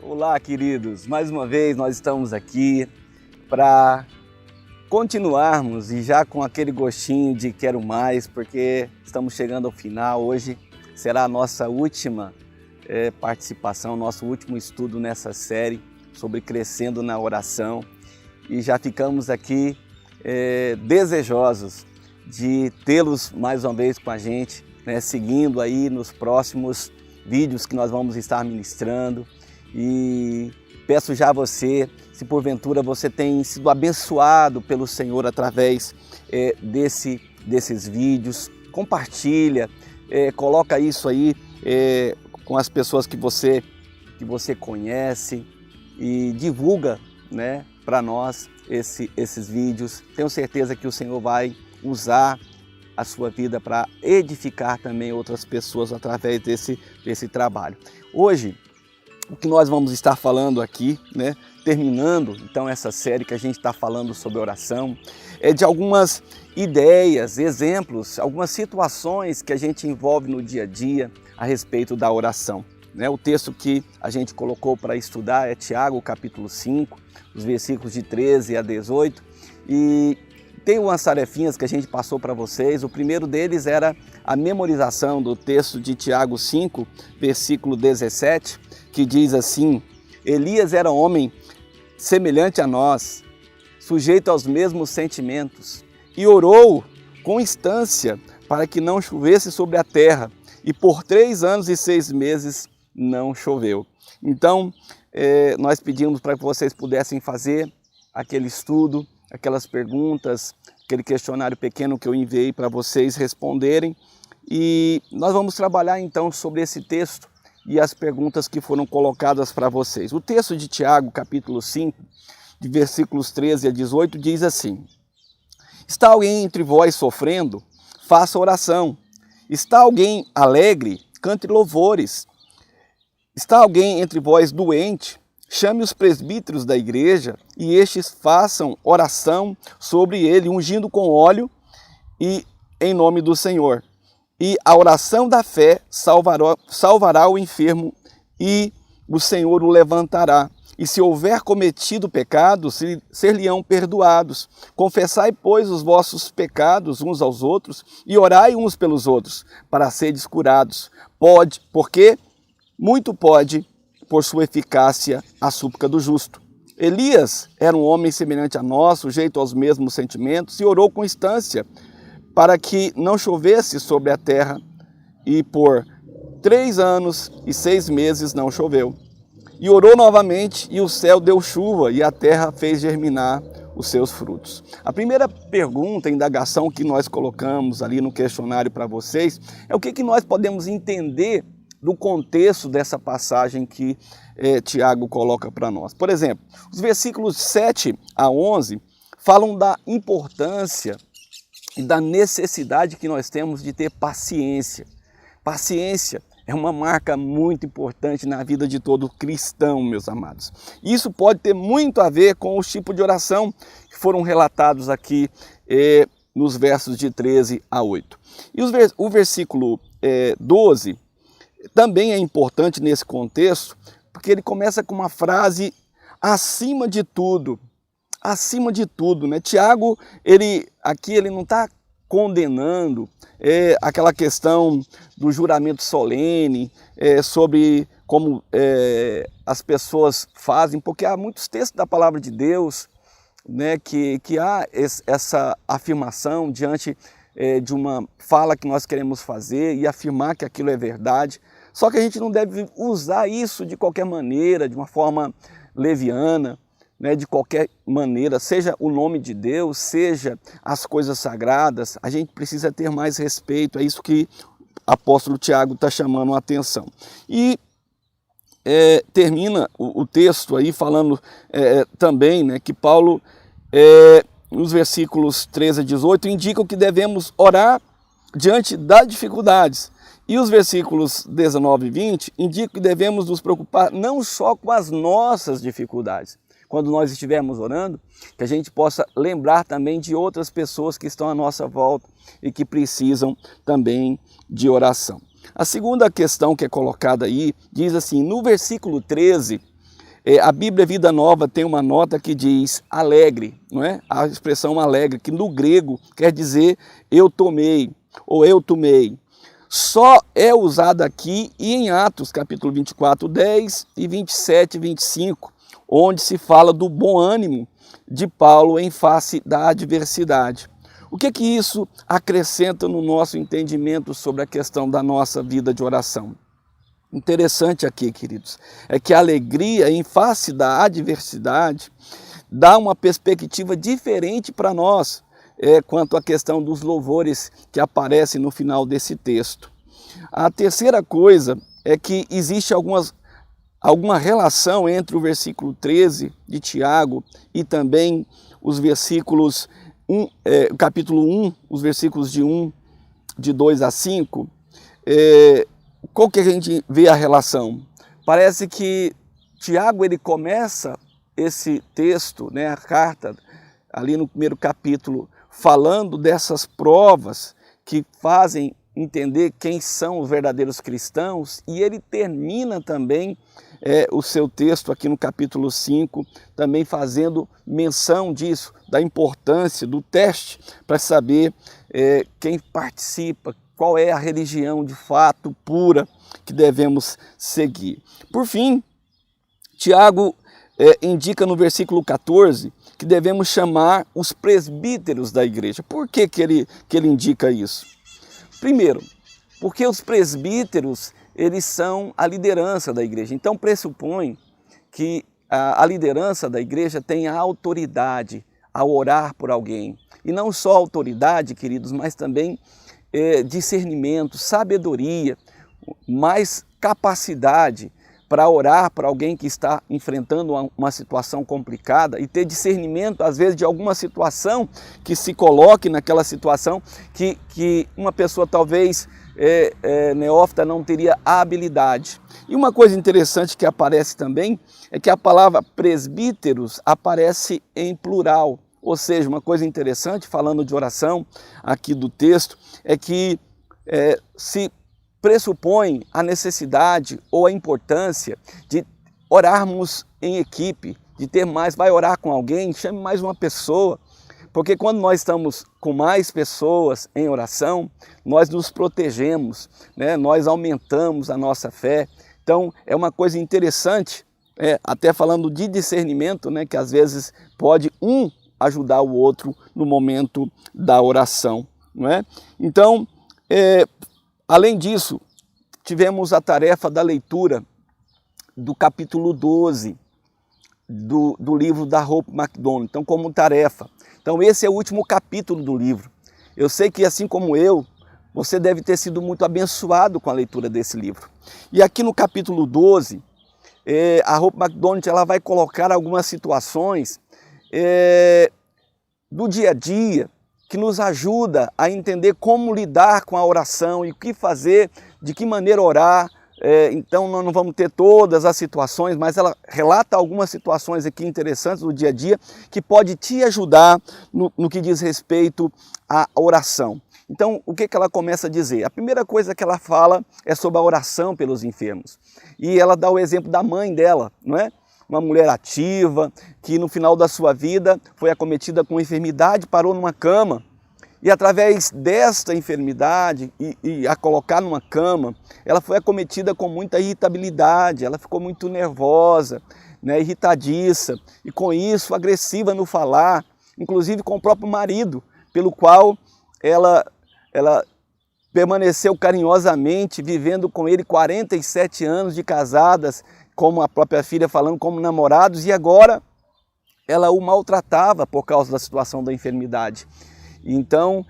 Olá, queridos! Mais uma vez nós estamos aqui para continuarmos e já com aquele gostinho de quero mais, porque estamos chegando ao final. Hoje será a nossa última participação, nosso último estudo nessa série sobre crescendo na oração. E já ficamos aqui desejosos de tê-los mais uma vez com a gente, seguindo aí nos próximos vídeos que nós vamos estar ministrando. E peço já a você, se porventura você tem sido abençoado pelo Senhor através desses vídeos, compartilha, coloca isso aí com as pessoas que você conhece e divulga, para nós esses vídeos. Tenho certeza que o Senhor vai usar a sua vida para edificar também outras pessoas através desse trabalho. Hoje, o que nós vamos estar falando aqui, terminando então essa série que a gente está falando sobre oração, é de algumas ideias, exemplos, algumas situações que a gente envolve no dia a dia a respeito da oração. O texto que a gente colocou para estudar é Tiago, capítulo 5, os versículos de 13 a 18, e tem umas tarefinhas que a gente passou para vocês. O primeiro deles era a memorização do texto de Tiago 5, versículo 17, que diz assim: Elias era homem semelhante a nós, sujeito aos mesmos sentimentos, e orou com instância para que não chovesse sobre a terra, e por 3 anos e 6 meses não choveu. Então, nós pedimos para que vocês pudessem fazer aquele estudo, aquelas perguntas, aquele questionário pequeno que eu enviei para vocês responderem, e nós vamos trabalhar então sobre esse texto e as perguntas que foram colocadas para vocês. O texto de Tiago, capítulo 5, de versículos 13 a 18, diz assim: Está alguém entre vós sofrendo? Faça oração. Está alguém alegre? Cante louvores. Está alguém entre vós doente? Chame os presbíteros da igreja e estes façam oração sobre ele, ungindo com óleo e em nome do Senhor. E a oração da fé salvará o enfermo e o Senhor o levantará. E se houver cometido pecados, ser-lhe-ão perdoados. Confessai, pois, os vossos pecados uns aos outros e orai uns pelos outros, para seres curados. Porque muito pode, por sua eficácia, a súplica do justo. Elias era um homem semelhante a nós, sujeito aos mesmos sentimentos, e orou com instância para que não chovesse sobre a terra, e por 3 anos e 6 meses não choveu. E orou novamente, e o céu deu chuva, e a terra fez germinar os seus frutos. A primeira pergunta, indagação que nós colocamos ali no questionário para vocês, é o que nós podemos entender do contexto dessa passagem que Tiago coloca para nós. Por exemplo, os versículos 7 a 11 falam da importância e da necessidade que nós temos de ter paciência. Paciência é uma marca muito importante na vida de todo cristão, meus amados. Isso pode ter muito a ver com os tipos de oração que foram relatados aqui nos versos de 13 a 8. E o versículo 12 também é importante nesse contexto, porque ele começa com uma frase acima de tudo. Acima de tudo, Tiago, ele não está condenando aquela questão do juramento solene, sobre como as pessoas fazem, porque há muitos textos da palavra de Deus, que há essa afirmação diante de uma fala que nós queremos fazer e afirmar que aquilo é verdade. Só que a gente não deve usar isso de qualquer maneira, de uma forma leviana, de qualquer maneira, seja o nome de Deus, seja as coisas sagradas. A gente precisa ter mais respeito. É isso que o apóstolo Tiago está chamando a atenção. E termina o texto aí falando também, que Paulo, nos versículos 13 a 18, indica que devemos orar diante das dificuldades. E os versículos 19 e 20 indicam que devemos nos preocupar não só com as nossas dificuldades, quando nós estivermos orando, que a gente possa lembrar também de outras pessoas que estão à nossa volta e que precisam também de oração. A segunda questão que é colocada aí diz assim: no versículo 13, A Bíblia Vida Nova tem uma nota que diz alegre, não é? A expressão alegre, que no grego quer dizer eu tomei, ou eu tomei. Só é usada aqui e em Atos, capítulo 24, 10 e 27, 25, onde se fala do bom ânimo de Paulo em face da adversidade. O que isso acrescenta no nosso entendimento sobre a questão da nossa vida de oração? Interessante aqui, queridos, é que a alegria em face da adversidade dá uma perspectiva diferente para nós quanto à questão dos louvores que aparecem no final desse texto. A terceira coisa é que existe alguma relação entre o versículo 13 de Tiago e também os versículos capítulo 1, os versículos de 2 a 5, qual que a gente vê a relação? Parece que Tiago ele começa esse texto, né, a carta, ali no primeiro capítulo, falando dessas provas que fazem entender quem são os verdadeiros cristãos, e ele termina também o seu texto aqui no capítulo 5, também fazendo menção disso, da importância do teste para saber quem participa, qual é a religião de fato pura que devemos seguir. Por fim, Tiago indica no versículo 14 que devemos chamar os presbíteros da igreja. Por que ele indica isso? Primeiro, porque os presbíteros, eles são a liderança da igreja. Então pressupõe que a liderança da igreja tem a autoridade ao orar por alguém. E não só autoridade, queridos, mas também discernimento, sabedoria, mais capacidade para orar para alguém que está enfrentando uma situação complicada e ter discernimento, às vezes, de alguma situação que se coloque naquela situação que uma pessoa talvez neófita não teria a habilidade. E uma coisa interessante que aparece também é que a palavra presbíteros aparece em plural, ou seja, uma coisa interessante, falando de oração aqui do texto, é que se pressupõe a necessidade ou a importância de orarmos em equipe, de ter mais, vai orar com alguém, chame mais uma pessoa, porque quando nós estamos com mais pessoas em oração, nós nos protegemos, né? Nós aumentamos a nossa fé. Então é uma coisa interessante, até falando de discernimento, né? Que às vezes pode ajudar o outro no momento da oração, não é? Então, além disso, tivemos a tarefa da leitura do capítulo 12 do livro da Hope McDonald, então como tarefa. Então esse é o último capítulo do livro. Eu sei que assim como eu, você deve ter sido muito abençoado com a leitura desse livro. E aqui no capítulo 12, a Hope McDonald ela vai colocar algumas situações do dia a dia, que nos ajuda a entender como lidar com a oração e o que fazer, de que maneira orar. Então nós não vamos ter todas as situações, mas ela relata algumas situações aqui interessantes do dia a dia que pode te ajudar no que diz respeito à oração. Então o que ela começa a dizer? A primeira coisa que ela fala é sobre a oração pelos enfermos. E ela dá o exemplo da mãe dela, não é? Uma mulher ativa, que no final da sua vida foi acometida com enfermidade, parou numa cama, e através desta enfermidade e a colocar numa cama, ela foi acometida com muita irritabilidade, ela ficou muito nervosa, né, irritadiça, e com isso agressiva no falar, inclusive com o próprio marido, pelo qual ela permaneceu carinhosamente, vivendo com ele 47 anos de casadas, como a própria filha falando, como namorados, e agora ela o maltratava por causa da situação da enfermidade. Então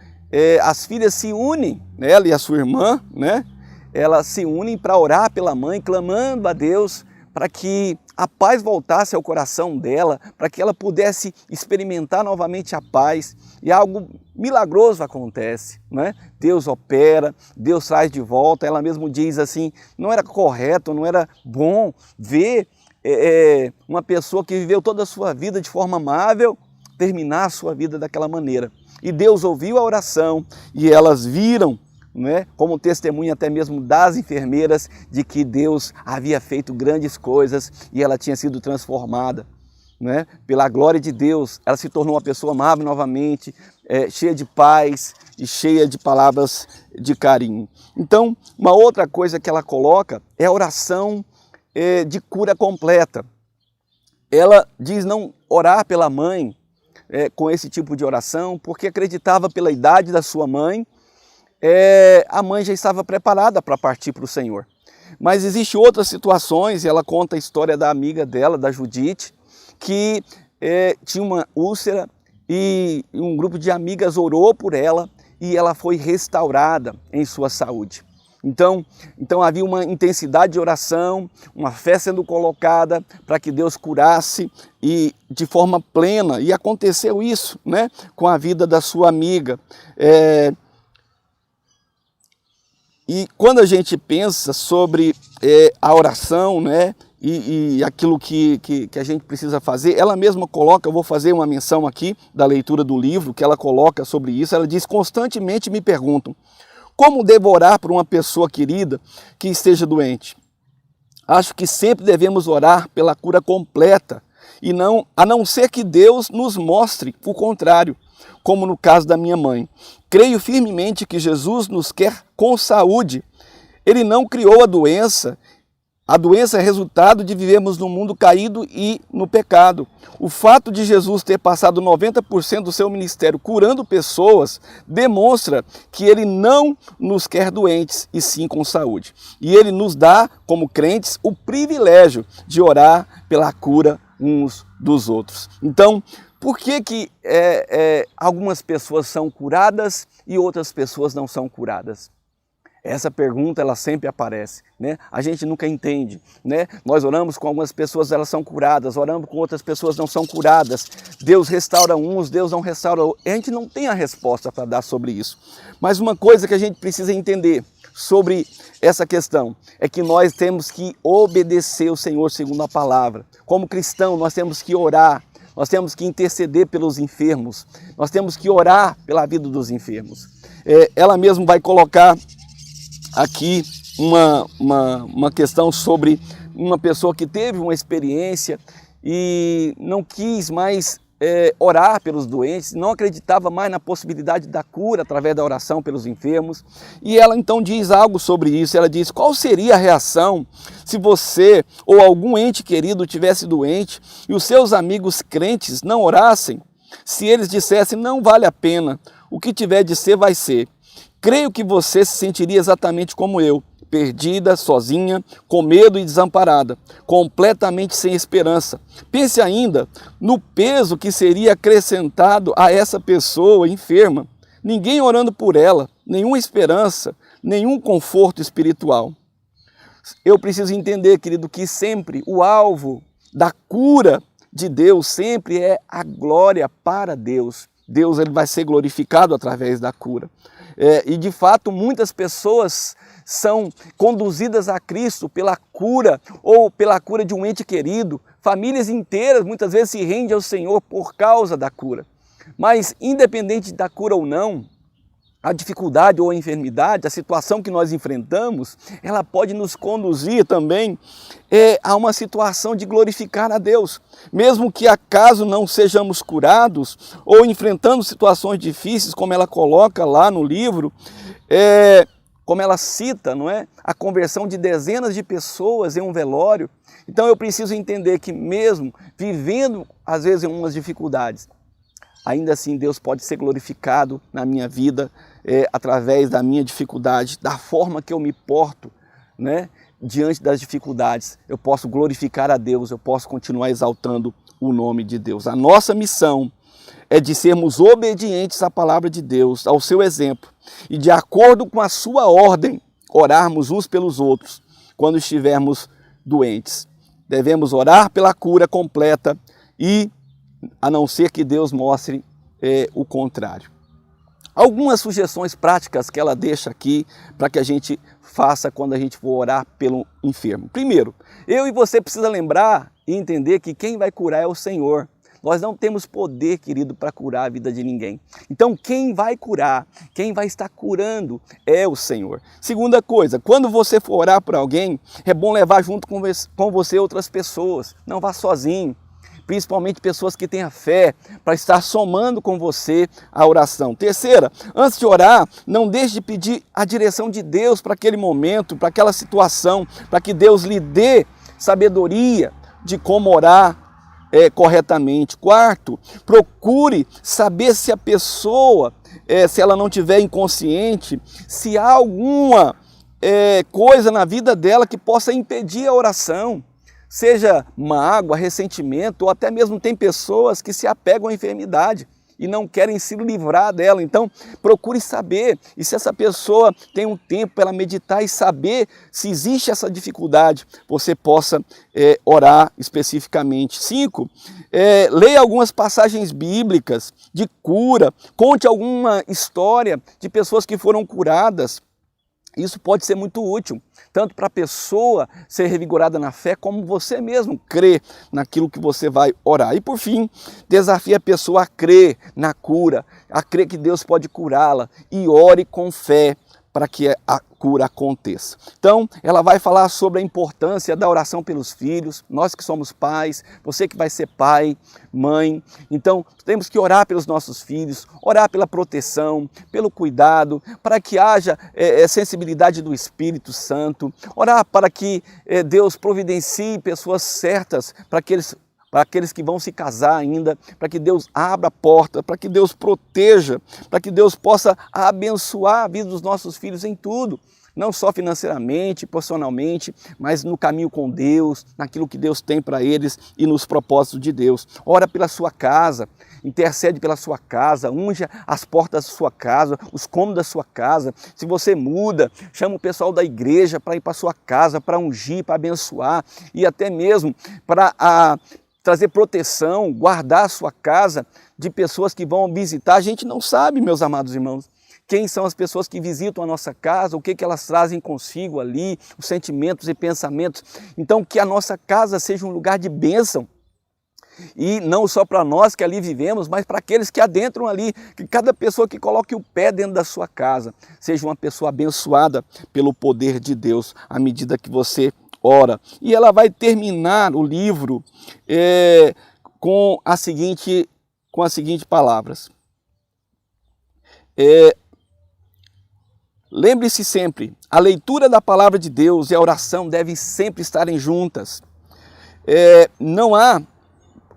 as filhas se unem, ela e a sua irmã, né? Elas se unem para orar pela mãe, clamando a Deus para que a paz voltasse ao coração dela, para que ela pudesse experimentar novamente a paz, e algo milagroso acontece, né? Deus opera, Deus traz de volta. Ela mesmo diz assim, não era correto, não era bom ver uma pessoa que viveu toda a sua vida de forma amável, terminar a sua vida daquela maneira. E Deus ouviu a oração e elas viram né, como testemunha até mesmo das enfermeiras de que Deus havia feito grandes coisas e ela tinha sido transformada, né, pela glória de Deus. Ela se tornou uma pessoa amável novamente, cheia de paz e cheia de palavras de carinho. Então, uma outra coisa que ela coloca é a oração de cura completa. Ela diz não orar pela mãe com esse tipo de oração, porque acreditava pela idade da sua mãe, a mãe já estava preparada para partir para o Senhor. Mas existem outras situações, e ela conta a história da amiga dela, da Judite, que tinha uma úlcera e um grupo de amigas orou por ela e ela foi restaurada em sua saúde. Então havia uma intensidade de oração, uma fé sendo colocada para que Deus curasse e de forma plena. E aconteceu isso, né, com a vida da sua amiga. E quando a gente pensa sobre a oração, né, e aquilo que a gente precisa fazer, ela mesma coloca, eu vou fazer uma menção aqui da leitura do livro, que ela coloca sobre isso. Ela diz: constantemente me perguntam, como devo orar por uma pessoa querida que esteja doente? Acho que sempre devemos orar pela cura completa, e a não ser que Deus nos mostre o contrário, como no caso da minha mãe. Creio firmemente que Jesus nos quer com saúde. Ele não criou a doença. A doença é resultado de vivermos num mundo caído e no pecado. O fato de Jesus ter passado 90% do seu ministério curando pessoas demonstra que ele não nos quer doentes, e sim com saúde. E ele nos dá, como crentes, o privilégio de orar pela cura uns dos outros. Então, por que algumas pessoas são curadas e outras pessoas não são curadas? Essa pergunta, ela sempre aparece, né? A gente nunca entende, né? Nós oramos com algumas pessoas, elas são curadas, oramos com outras pessoas, não são curadas. Deus restaura uns, Deus não restaura outros. A gente não tem a resposta para dar sobre isso. Mas uma coisa que a gente precisa entender sobre essa questão é que nós temos que obedecer o Senhor segundo a palavra. Como cristão, nós temos que orar, nós temos que interceder pelos enfermos, nós temos que orar pela vida dos enfermos. Ela mesma vai colocar aqui uma questão sobre uma pessoa que teve uma experiência e não quis mais orar pelos doentes, não acreditava mais na possibilidade da cura através da oração pelos enfermos. E ela então diz algo sobre isso. Ela diz: qual seria a reação se você ou algum ente querido tivesse doente e os seus amigos crentes não orassem? Se eles dissessem: não vale a pena, o que tiver de ser vai ser. Creio que você se sentiria exatamente como eu, perdida, sozinha, com medo e desamparada, completamente sem esperança. Pense ainda no peso que seria acrescentado a essa pessoa enferma. Ninguém orando por ela, nenhuma esperança, nenhum conforto espiritual. Eu preciso entender, querido, que sempre o alvo da cura de Deus sempre é a glória para Deus. Deus, ele vai ser glorificado através da cura. E de fato muitas pessoas são conduzidas a Cristo pela cura ou pela cura de um ente querido. Famílias inteiras muitas vezes se rendem ao Senhor por causa da cura. Mas independente da cura ou não, a dificuldade ou a enfermidade, a situação que nós enfrentamos, ela pode nos conduzir também a uma situação de glorificar a Deus. Mesmo que acaso não sejamos curados ou enfrentando situações difíceis, como ela coloca lá no livro, como ela cita, não é? A conversão de dezenas de pessoas em um velório. Então eu preciso entender que mesmo vivendo às vezes em umas dificuldades, ainda assim Deus pode ser glorificado na minha vida, através da minha dificuldade, da forma que eu me porto, né, diante das dificuldades. Eu posso glorificar a Deus, eu posso continuar exaltando o nome de Deus. A nossa missão é de sermos obedientes à palavra de Deus, ao seu exemplo, e de acordo com a sua ordem, orarmos uns pelos outros quando estivermos doentes. Devemos orar pela cura completa e a não ser que Deus mostre o contrário. Algumas sugestões práticas que ela deixa aqui para que a gente faça quando a gente for orar pelo enfermo. Primeiro, eu e você precisa lembrar e entender que quem vai curar é o Senhor. Nós não temos poder, querido, para curar a vida de ninguém. Então quem vai curar, quem vai estar curando é o Senhor. Segunda coisa, quando você for orar por alguém, é bom levar junto com você outras pessoas. Não vá sozinho. Principalmente pessoas que têm a fé para estar somando com você a oração. Terceira, antes de orar, não deixe de pedir a direção de Deus para aquele momento, para aquela situação, para que Deus lhe dê sabedoria de como orar corretamente. Quarto, procure saber se a pessoa, se ela não estiver inconsciente, se há alguma coisa na vida dela que possa impedir a oração. Seja mágoa, ressentimento, ou até mesmo tem pessoas que se apegam à enfermidade e não querem se livrar dela. Então, procure saber, e se essa pessoa tem um tempo para ela meditar e saber se existe essa dificuldade, você possa orar especificamente. 5, leia algumas passagens bíblicas de cura, conte alguma história de pessoas que foram curadas. Isso pode ser muito útil, tanto para a pessoa ser revigorada na fé, como você mesmo crer naquilo que você vai orar. E por fim, desafie a pessoa a crer na cura, a crer que Deus pode curá-la e ore com fé para que a cura aconteça. Então, ela vai falar sobre a importância da oração pelos filhos, nós que somos pais, você que vai ser pai, mãe. Então, temos que orar pelos nossos filhos, orar pela proteção, pelo cuidado, para que haja sensibilidade do Espírito Santo, orar para que Deus providencie pessoas certas para aqueles que vão se casar ainda, para que Deus abra a porta, para que Deus proteja, para que Deus possa abençoar a vida dos nossos filhos em tudo, não só financeiramente, profissionalmente, mas no caminho com Deus, naquilo que Deus tem para eles e nos propósitos de Deus. Ora pela sua casa, intercede pela sua casa, unja as portas da sua casa, os cômodos da sua casa. Se você muda, chama o pessoal da igreja para ir para a sua casa, para ungir, para abençoar e até mesmo para trazer proteção, guardar a sua casa de pessoas que vão visitar. A gente não sabe, meus amados irmãos, quem são as pessoas que visitam a nossa casa, o que elas trazem consigo ali, os sentimentos e pensamentos. Então, que a nossa casa seja um lugar de bênção. E não só para nós que ali vivemos, mas para aqueles que adentram ali, que cada pessoa que coloque o pé dentro da sua casa seja uma pessoa abençoada pelo poder de Deus, à medida que você ora. E ela vai terminar o livro com as seguintes palavras. Lembre-se sempre, a leitura da palavra de Deus e a oração devem sempre estarem juntas. Não há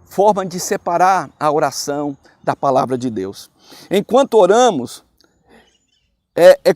forma de separar a oração da palavra de Deus. Enquanto oramos,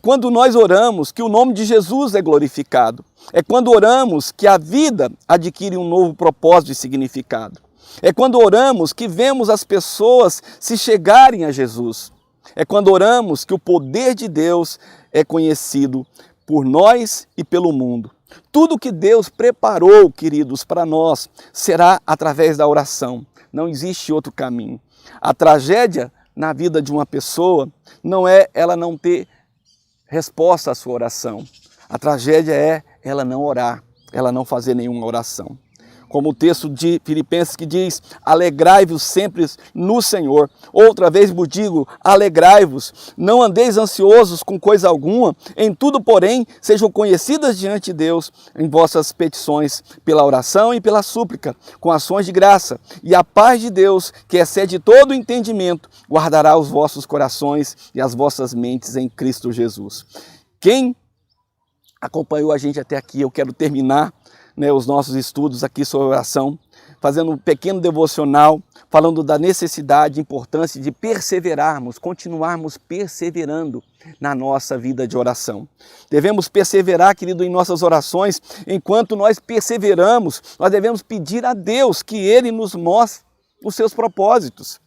quando nós oramos que o nome de Jesus é glorificado. É quando oramos que a vida adquire um novo propósito e significado. É quando oramos que vemos as pessoas se chegarem a Jesus. É quando oramos que o poder de Deus é conhecido por nós e pelo mundo. Tudo que Deus preparou, queridos, para nós, será através da oração. Não existe outro caminho. A tragédia na vida de uma pessoa não é ela não ter resposta à sua oração. A tragédia é ela não orar, ela não fazer nenhuma oração. Como o texto de Filipenses que diz, alegrai-vos sempre no Senhor. Outra vez vos digo, alegrai-vos, não andeis ansiosos com coisa alguma, em tudo, porém, sejam conhecidas diante de Deus em vossas petições, pela oração e pela súplica, com ações de graça. E a paz de Deus, que excede todo o entendimento, guardará os vossos corações e as vossas mentes em Cristo Jesus. Quem acompanhou a gente até aqui, eu quero terminar os nossos estudos aqui sobre oração, fazendo um pequeno devocional, falando da necessidade e importância de perseverarmos, continuarmos perseverando na nossa vida de oração. Devemos perseverar, querido, em nossas orações. Enquanto nós perseveramos, nós devemos pedir a Deus que Ele nos mostre os seus propósitos.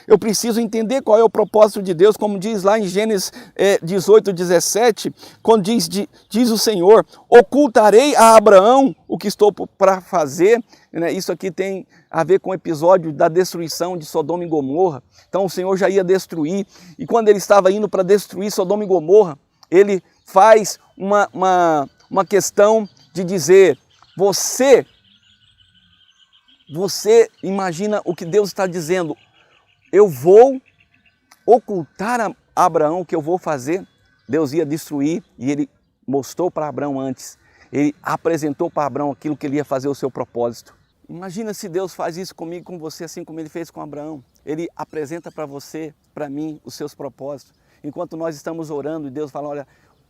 Eu preciso entender qual é o propósito de Deus, como diz lá em Gênesis 18, 17, quando diz o Senhor, ocultarei a Abraão o que estou para fazer. Isso aqui tem a ver com o episódio da destruição de Sodoma e Gomorra. Então o Senhor já ia destruir, e quando ele estava indo para destruir Sodoma e Gomorra, ele faz uma questão de dizer, você Você imagina o que Deus está dizendo? Eu vou ocultar a Abraão o que eu vou fazer? Deus ia destruir e ele mostrou para Abraão antes. Ele apresentou para Abraão aquilo que ele ia fazer, o seu propósito. Imagina se Deus faz isso comigo, com você, assim como ele fez com Abraão. Ele apresenta para você, para mim, os seus propósitos. Enquanto nós estamos orando e Deus fala, olha,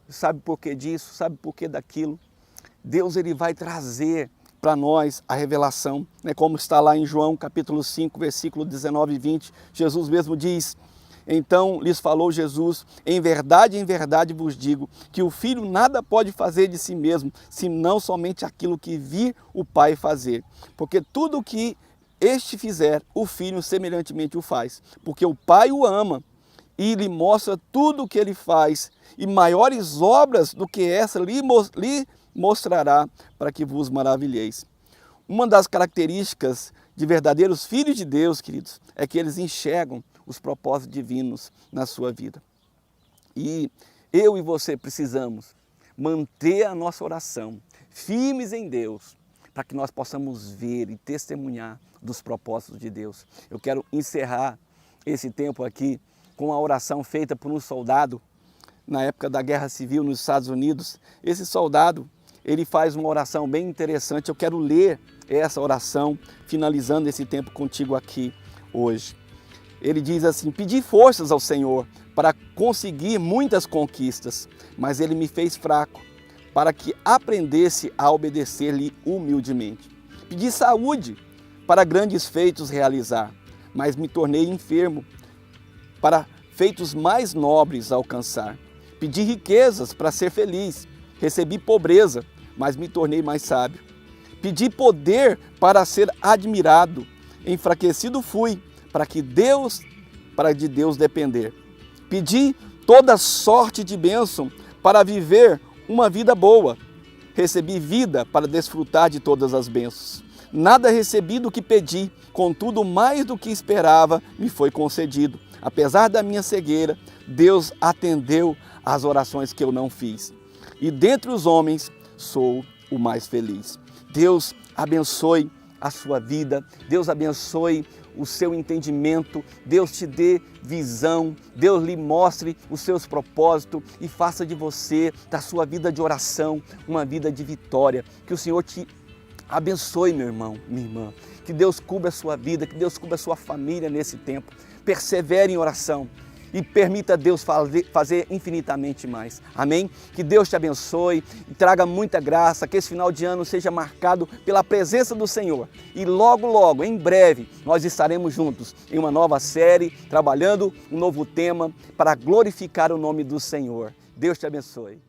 sabe por que disso, sabe por que daquilo. Deus ele vai trazer para nós a revelação, né? Como está lá em João capítulo 5, versículo 19 e 20, Jesus mesmo diz, então lhes falou Jesus, em verdade vos digo, que o Filho nada pode fazer de si mesmo, senão somente aquilo que vir o Pai fazer. Porque tudo o que este fizer, o Filho semelhantemente o faz, porque o Pai o ama e lhe mostra tudo o que ele faz, e maiores obras do que essa lhe mostrará, para que vos maravilheis. Uma das características de verdadeiros filhos de Deus, queridos, é que eles enxergam os propósitos divinos na sua vida. E eu e você precisamos manter a nossa oração firmes em Deus, para que nós possamos ver e testemunhar dos propósitos de Deus. Eu quero encerrar esse tempo aqui com a oração feita por um soldado na época da Guerra Civil nos Estados Unidos. Esse soldado, ele faz uma oração bem interessante. Eu quero ler essa oração, finalizando esse tempo contigo aqui hoje. Ele diz assim, pedi forças ao Senhor para conseguir muitas conquistas, mas Ele me fez fraco, para que aprendesse a obedecer-lhe humildemente. Pedi saúde para grandes feitos realizar, mas me tornei enfermo, para feitos mais nobres alcançar. Pedi riquezas para ser feliz, recebi pobreza, mas me tornei mais sábio. Pedi poder para ser admirado, enfraquecido fui, para de Deus depender. Pedi toda sorte de bênção para viver uma vida boa. Recebi vida para desfrutar de todas as bênçãos. Nada recebi do que pedi, contudo mais do que esperava me foi concedido. Apesar da minha cegueira, Deus atendeu às orações que eu não fiz. E dentre os homens, sou o mais feliz. Deus abençoe a sua vida, Deus abençoe o seu entendimento, Deus te dê visão, Deus lhe mostre os seus propósitos e faça de você, da sua vida de oração, uma vida de vitória. Que o Senhor te abençoe, meu irmão, minha irmã. Que Deus cubra a sua vida, que Deus cubra a sua família nesse tempo. Persevere em oração e permita Deus fazer infinitamente mais. Amém? Que Deus te abençoe e traga muita graça, que esse final de ano seja marcado pela presença do Senhor. E logo, logo, em breve, nós estaremos juntos em uma nova série, trabalhando um novo tema para glorificar o nome do Senhor. Deus te abençoe.